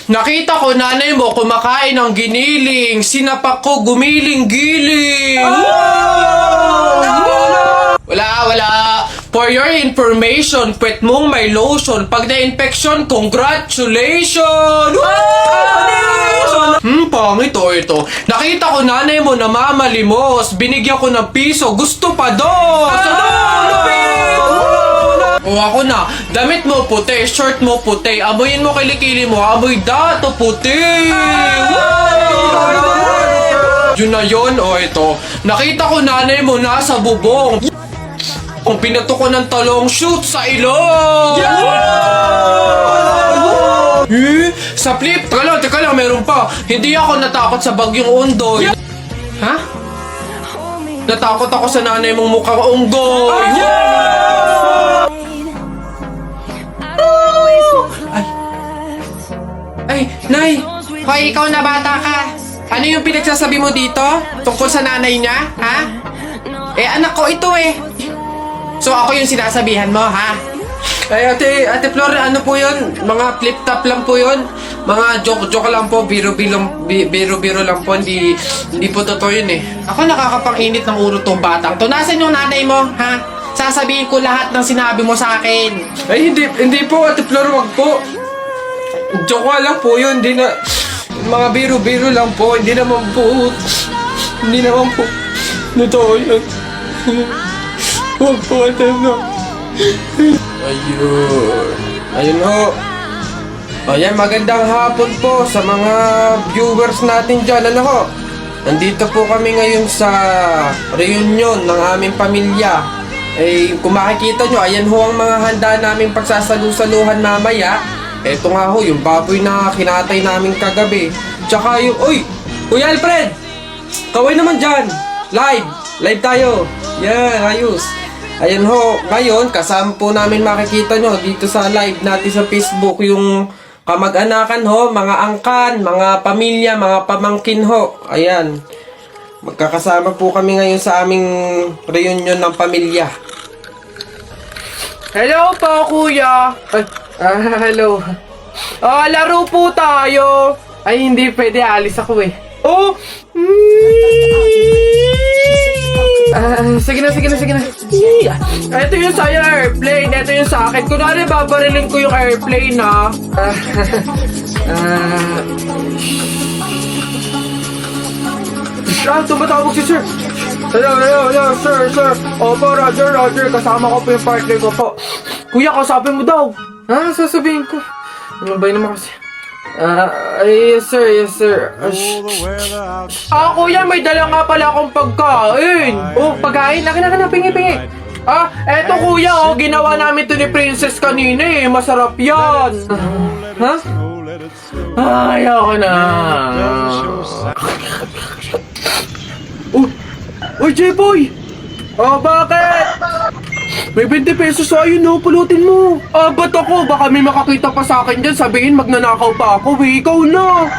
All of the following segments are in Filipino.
Nakita ko nanay mo kumakain ng giniling. Sinapak ko gumiling-giling. Wala. For your information, pwet mong may lotion. Pag na-infection, congratulations! Pangit ito. Nakita ko nanay mo na mamalimos. Binigyan ko ng piso. Gusto pa dos! O ako na, damit mo puti, shirt mo puti, amoyin mo kilikili mo, amoy dato puti! Yun na yun, o ito. Nakita ko nanay mo nasa bubong. Kung pinato ko ng talong, shoot sa ilong! Sa flip, teka lang, meron pa. Hindi ako natakot sa bagyong Ondoy. Ha? Natakot ako sa nanay mong mukhang unggoy. Ay, Nay! Hoy, ikaw na bata ka! Ano yung pinagsasabi mo dito? Tungkol sa nanay niya, ha? Eh, anak ko ito eh! So, ako yung sinasabihan mo, ha? Ay, ate Flor, ano po yun? Mga flip-top lang po yun. Mga joke lang po, biro-biro lang po. Hindi po totoo yun eh. Ako nakakapang-init ng ulo tong batang to. Nasaan yung nanay mo, ha? Sasabihin ko lahat ng sinabi mo sa akin. Ay, hindi po, ate Flor, wag po. Joke lang po yun, hindi na... Mga biro-biro lang po, hindi naman po... Totoo yun. Huwag po, ate Flor. Ayun ho. Ayan, magandang hapon po sa mga viewers natin dyan. Ano ho? Nandito po kami ngayon sa reunion ng aming pamilya. Eh, kung makikita nyo, ayan ho ang mga handa namin pagsasalu-saluhan mamaya. Eto nga ho, yung baboy na kinatay namin kagabi. Tsaka yung... Uy! Kuya Alfred! Kaway naman dyan! Live tayo! Yan, ayos! Ayan ho, ngayon, kasama po namin makikita nyo dito sa live natin sa Facebook yung kamag-anakan ho, mga angkan, mga pamilya, mga pamangkin ho. Ayan. Magkakasama po kami ngayon sa aming reunion ng pamilya. Hello po, kuya. Hello. Laro po tayo. Ay, hindi pwede. Alis ako eh. Oh! Sige na. Ito yung sa'yo airplane. Ito yung sa akin. Kunwari, babarilin ko yung airplane, ha? Tumatawag si sir. Hello, sir. Opo, Roger. Kasama ko po yung partner ko po. Kuya, kausapin mo daw. Sasabihin ko. Ano ba yun naman kasi? Yes sir. Kuya, may dala nga pala akong pagkain. Pagkain? Akin, pingi. Eto kuya, ginawa namin to ni Princess kanina eh. Masarap yan. Ha? Ayoko na. Uy, J-Boy! Bakit? May 20 pesos sa'yo, no? Pulutin mo. Ba't ako? Baka may makakita pa sa akin dyan. Sabihin, magnanakaw pa ako. Ikaw na.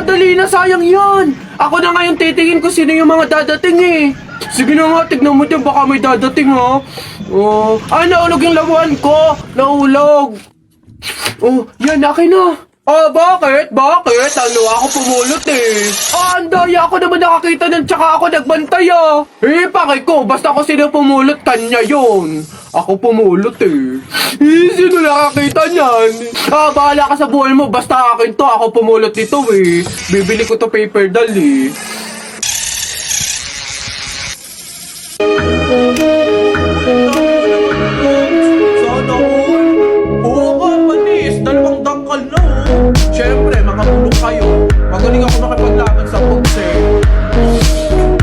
Dali na, sayang yan. Ako na ngayon titingin ko sino yung mga dadating eh. Sige na nga, tignan mo dyan. Baka may dadating, ha? Naulog yung laruan ko. Naulog. Yan, akin na. Bakit? Ano, ako pumulot eh. Ang daya ako naman nakakita ng tsaka ako nagbantay pakay ko, basta ako sino pumulot, kanya yun. Ako pumulot eh. Sino nakakita niyan? Bahala ka sa buhay mo, basta akin to, ako pumulot nito eh. Bibili ko to paper doll eh. Sana all. Oo nga, manis. Dalawang dangkal na Siyempre, mga bulong kayo. Magaling ako makipaglaban sa pugs eh.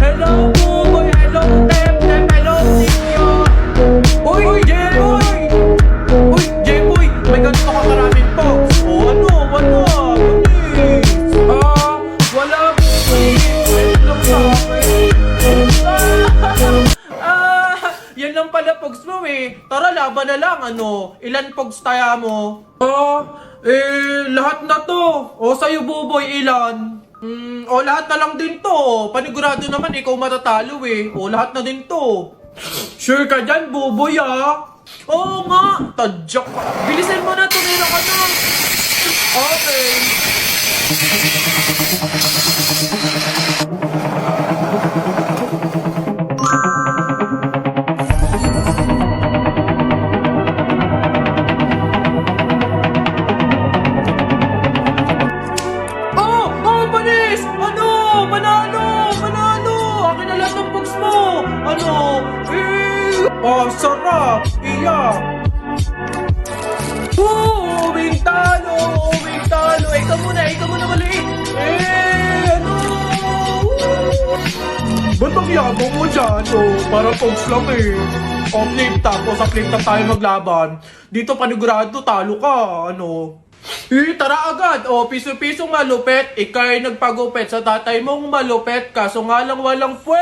Hello, boy! Hello, Tep! Hello, Tio! Uy, J-Boy! May ganito ka maraming pugs. Ano? Manis! Wala po. Wait lang sa akin. Yan lang pala pugs mo eh. Tara, laban na lang ano. Ilan pugs tayo mo? Lahat na to. Sa'yo, Buboy, ilan? Lahat na lang din to. Panigurado naman, ikaw matatalo eh. Lahat na din to. Sure ka dyan, Buboy, Oo nga. Tadyak ka. Bilisan mo na, tumira ka na. Okay. Oh! Oh, panis! Ano? Manalo! Manalo! Akin na lahat ng books mo! Ano? Oh, sarap! Iyak! Uwing talo! Uwing talo! Ikaw muna maliit! Ano? Ba't ang yabang mo dyan? Oh, para pogs lang eh. O, flip top. O, sa flip top tayo maglaban. Dito panigurado, talo ka. Ano? Tara agad! O, piso-pisong malupet. Ikaw ay nagpagupet sa tatay mong malupet. Kaso nga lang walang puwet!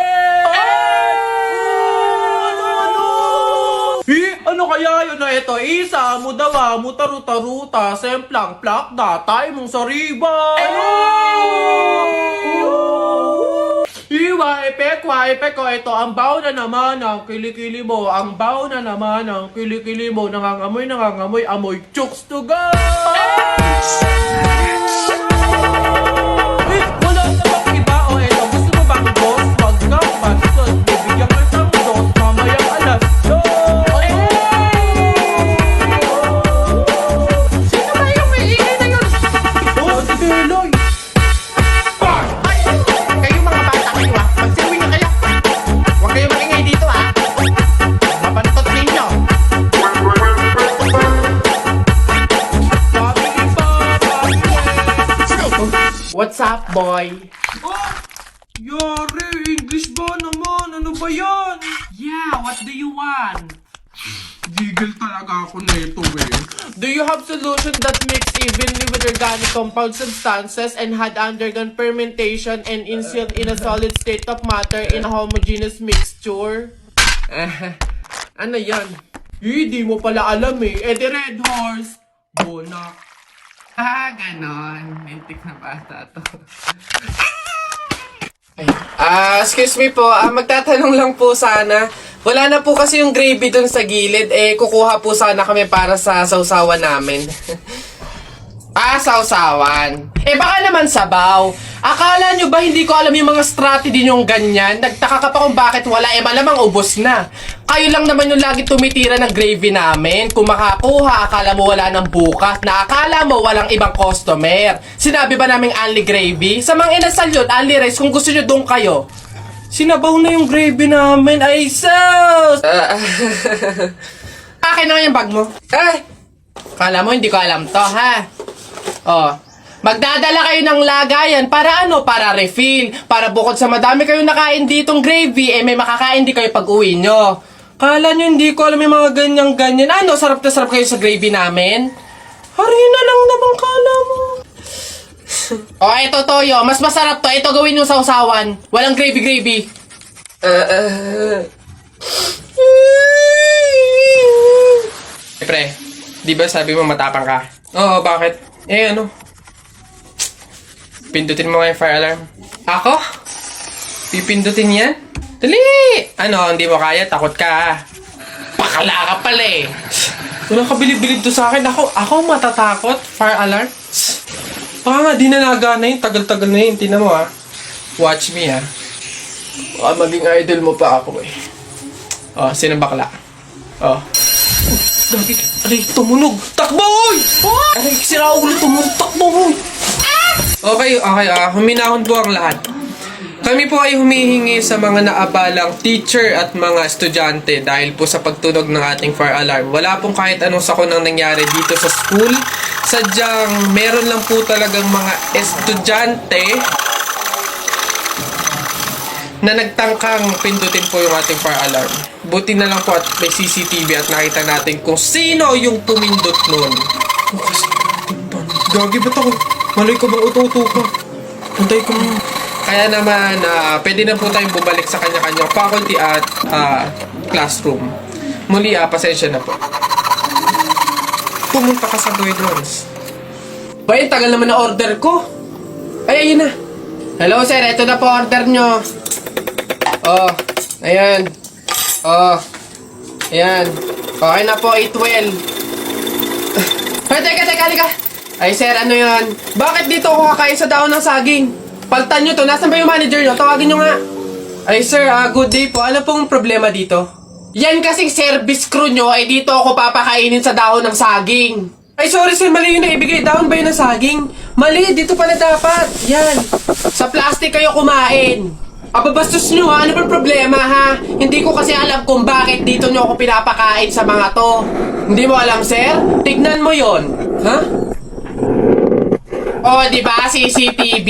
Ano kaya yun na ito? Isa, mudawa, mutaruta-ruta, semplang, plak, datay mong sariba! Iwa, epek ko, ito, ang baw na naman ng kilikili mo, ang baw na naman ng kilikili mo, nangangamoy, amoy, chooks to go! Wala na bang iba o ito? Gusto mo bang boss? Wag kang bastos, bibigyan ka ng dos, mamayang alas dos! Sino ba yung may ingay na yun? Oh, si Deloy! Ay, kayong mga bata kayo ha. Magsiruin na kayo. Huwag kayong maingay dito ha. Mapantot ninyo. What's up, boy? Oh! Yari, English ba naman? Ano ba yan? Yeah, what do you want? Gigil talaga ako na ito eh. Do you have solution that mix evenly with organic compound substances and had undergone fermentation and instilled in a solid state of matter in a homogeneous mixture? Ano yan? Di mo pala alam eh. Eh, the Red Horse. Bonak. Ganon. Mintik na bata to. Excuse me po. Magtatanong lang po sana. Wala na po kasi yung gravy dun sa gilid. Kukuha po sana kami para sa sausawan namin. Sausawan. Baka naman sabaw. Akala nyo ba hindi ko alam yung mga strategy nyong ganyan? Nagtaka ka pa kung bakit wala. Malamang ubos na. Kayo lang naman yung lagi tumitira ng gravy namin. Kung makakuha, akala mo wala ng bukas. Na akala mo walang ibang customer. Sinabi ba naming only gravy? Sa mga inasal yun, only rice. Kung gusto nyo doon kayo. Sinabaw na yung gravy namin. Ay, sus! Akin na nga yung bag mo. Kala mo hindi ko alam to, ha? Oh. Magdadala kayo ng lagayan para ano? Para refill. Para bukod sa madami kayong nakain ditong gravy, may makakain di kayo pag-uwi nyo. Kala nyo hindi ko alam yung mga ganyan-ganyan. Ano? Sarap na sarap kayo sa gravy namin? Harina lang naman kala mo. Eto Toyo. Mas masarap to. Ito gawin nyo sa usawan. Walang gravy-gravy. Pre, di ba sabi mo matapang ka? Oo, bakit? Ano? Pindutin mo nga yung fire alarm. Ako? Pipindutin yan? Dali! Ano, hindi mo kaya? Takot ka. Pakala ka pala eh. Walang kabilib-bilib to sa akin. Ako matatakot? Fire alarm? Baka nga, di na nagana yun. Tagal-tagal na yun. Tingnan mo Watch me Baka maging idol mo pa ako eh. Sino bakla? Dagi, aray, tumunog. Takbo, oy! Aray, sira ulo, tumunog. Takbo, oy! Okay, huminahon po ang lahat. Kami po ay humihingi sa mga naabalang teacher at mga estudyante dahil po sa pagtunog ng ating fire alarm. Wala pong kahit anong sakunang nangyari dito sa school. Sadyang meron lang po talagang mga estudyante na nagtangkang pindutin po yung ating fire alarm. Buti na lang po at may CCTV at nakita natin kung sino yung tumindot nun. Gagi, ba't ako? Malay ko bang uto-uto ka? Pantay ko mo. Kaya naman, pwede na po tayong bumalik sa kanya-kanyang faculty at classroom. Muli, pasensya na po. Pumunta ka sa Toy Drones. Bay, tagal naman na order ko. Ay, ayun na. Hello, sir. Ito na po order nyo. Ayan. Ayan. Okay na po, 812. Teka, halika. Ay, sir, ano yan? Bakit dito ako kakain sa daon ng saging? Paltan nyo to. Nasaan ba yung manager nyo? Tawagin nyo nga. Ay, sir, good day po. Ano pong problema dito? Yan kasing service crew nyo, ay dito ako papakainin sa dahon ng saging. Ay, sorry sir, mali yun na ibigay. Dahon ba yun ng saging? Mali, dito pala dapat. Yan. Sa plastic kayo kumain. Ababastos nyo ha, ano ba problema ha? Hindi ko kasi alam kung bakit dito nyo ako pinapakain sa mga to. Hindi mo alam, sir? Tignan mo yon, ha? O, di ba, CCTV?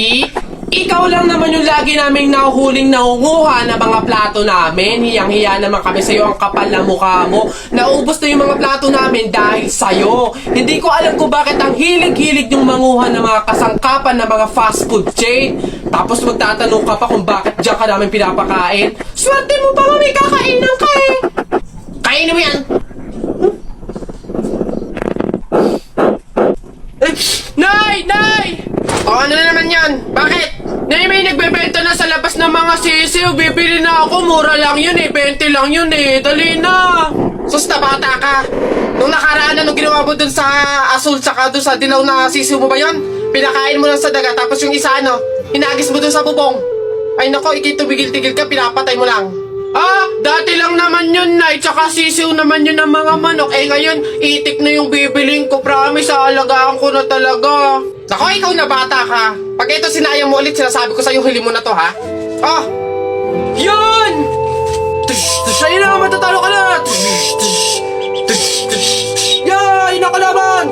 Ikaw lang naman yung lagi naming nahuhuling nangunguha ng mga plato namin. Hiyang-hiya naman kami sa'yo, ang kapal na mukha mo. Naubos na yung mga plato namin dahil sa'yo. Hindi ko alam kung bakit ang hilig-hilig yung manguha ng mga kasangkapan ng mga fast food chain. Tapos magtatanong ka pa kung bakit diyan ka namin pinapakain. Swerte mo pa may kakainan ka eh. Kainin mo yan. Nay! Nay! O ano na naman yan? Bakit? Nay, may nagbebenta na sa labas ng mga sisiw. Bibili na ako. Mura lang yun eh. 20 lang yun eh. Dali na. Sus na bata ka. Nung nakaraan na nung ginawa mo dun sa asul tsaka dun sa dilaw na sisiw mo ba yun? Pinakain mo lang sa daga. Tapos yung isa ano, hinagis mo dun sa bubong. Ay nako, ikitumigil-tigil ka. Pinapatay mo lang. Ah, dati lang naman yun, Nay. Tsaka sisiw naman yun ng mga manok. Eh ngayon, itik na yung bibiling ko. Promise, aalagaan ko na talaga. Nako, ikaw na bata ka. Pag ito sinayang mo ulit, sinasabi ko sa'yo, huli mo na to, ha? Oh! Yun! Ayun na, matatalo ka na! Yan! Yun ang kalaban!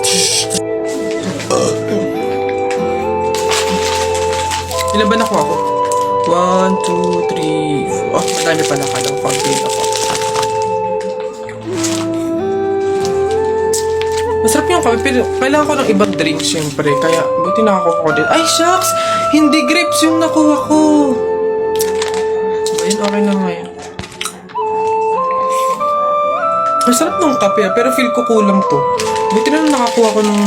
Ilan ba nakuha ko? 1, 2, 3, 4. Oh, madami pala ka lang. Pag-gain ako. Masarap yung kape, pero kailangan ko ng ibang drink syempre. Kaya, buti nakakuha ko din. Ay, shucks! Hindi grapes yung nakuha ko. Ayun, okay lang ngayon. Masarap ng kape, pero feel ko kulang to. Buti na nakakuha ko ng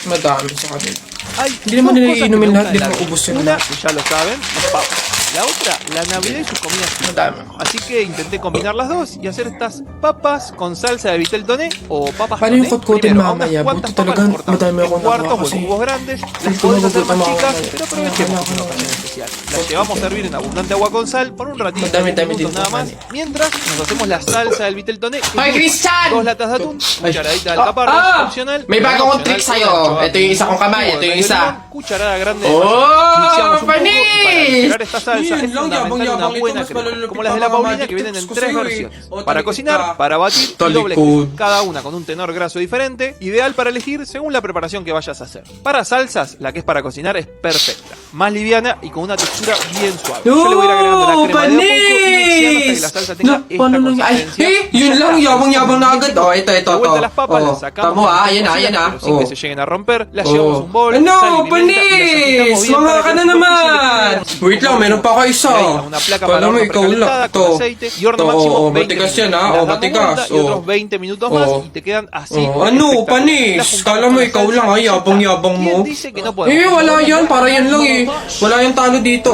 madami sa kanila. Hay Hindi naman dos nila cosas que iinumin me lahat, gustan di de la naman vida. ubos yun Una, lahat. ya lo saben, las papas. La otra, la Navidad y sus comidas típicas. Así que intenté combinar las dos y hacer estas papas con salsa de vitel toné o papas Paano yung toné. kotkotin Primero, a mamaya? unas cuantas Buti talaga, papas las cortamos madami en akong cuartos nakuha o kasi en cubos grandes. Las feel ko podés hacer nagugutom más ako chicas, ngayon. pero aprovechemos Kailangan una ko ocasión especial. Las llevamos a hervir en abundante agua con sal por un ratito, Madami, 10 dami minutos din nada más. naman eh. Mientras nos hacemos la salsa del vitel toné. que es Hoy, muy Christian! fácil. 2 latas de atún, cucharadita de alcaparras, opcional. May pero bago kong opcional, trick sa'yo. anchoa, Ito yung isa kong kamay, jugo ito de yung medio isa. limón, cucharada grande de Oh, Iniciamos un poco y para panis! integrar esta salsa Yun es lang, fundamental una yabang-yabang ito, buena mas crema, malulupit como las de pa la mga Paulina magic que vienen tricks en ko 3 sa'yo eh. versiones. O, Para talikod cocinar, ka. para batir y doble Talikod. cocción. Cada una con un tenor graso diferente, ideal para elegir según la preparación que vayas a hacer. Para salsas, la que es para cocinar es perfecta, más liviana y con una textura bien suave. Yo le voy a ir agregando la crema de a poco y mixeando hasta que la salsa tenga esta consistencia. Yun lang, yabang-yabang na agad. Oh, ito. De vuelta las papas, Oh, las sacamos, tamo ah, las ayan cocinamos, na. pero sin que se lleguen a romper, las llevamos a un bol, Ano, sal y pimienta, y las panis! agitamos bien Mga para ka que na la superficie naman! le quede Wait lang, meron pa ako isa. De ahí a una placa para Kala mo horno ikaw lang. precalentada con To. aceite y horno To, máximo oh, 20 matigas minutos. yan ha, Las oh, damos matigas. vuelta y otros 20 minutos más y te quedan así. Oh, ano, espectaculares. panis? Las juntamos Kala mo con la ikaw salsa lang ha, y ya está. yabang-yabang mo. ¿Quién dice que no podemos? Eh, wala yan, para yan lang eh. Wala yung talo dito.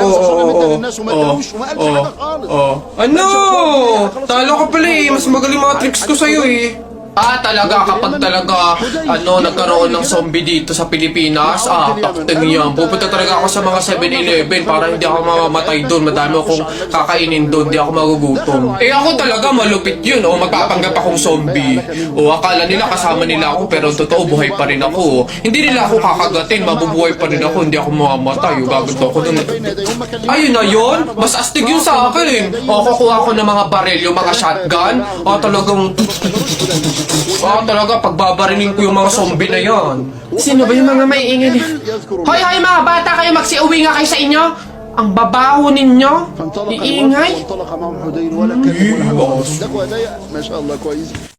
Ano? Talo ka pala eh, mas magaling mga tricks ko sa'yo eh. Ah, talaga kapag talaga nagkaroon ng zombie dito sa Pilipinas, takting yan. Pupunta talaga ako sa mga 7-Eleven para hindi ako mamamatay doon. Madami akong kakainin doon, hindi ako magugutom. Eh ako talaga malupit yun, magpapanggap akong zombie. Akala nila kasama nila ako pero totoo buhay pa rin ako. Hindi nila ako kakagatin, mabubuhay pa rin ako, hindi ako mamamatay. Gaganto ako doon. Ayun na yun, mas astig yun sa akin. Kukuha ko ng mga baril, yung mga shotgun. Talaga, pagbabarilin ko yung mga zombie na yan. Sino ba yung mga maiingin? Hoy, mga bata kayo, magsiuwi nga kayo sa inyo. Ang babaho ninyo. Iingay. وانطلق معهم حدين ولا كلم ولا حد. ما شاء الله كويس.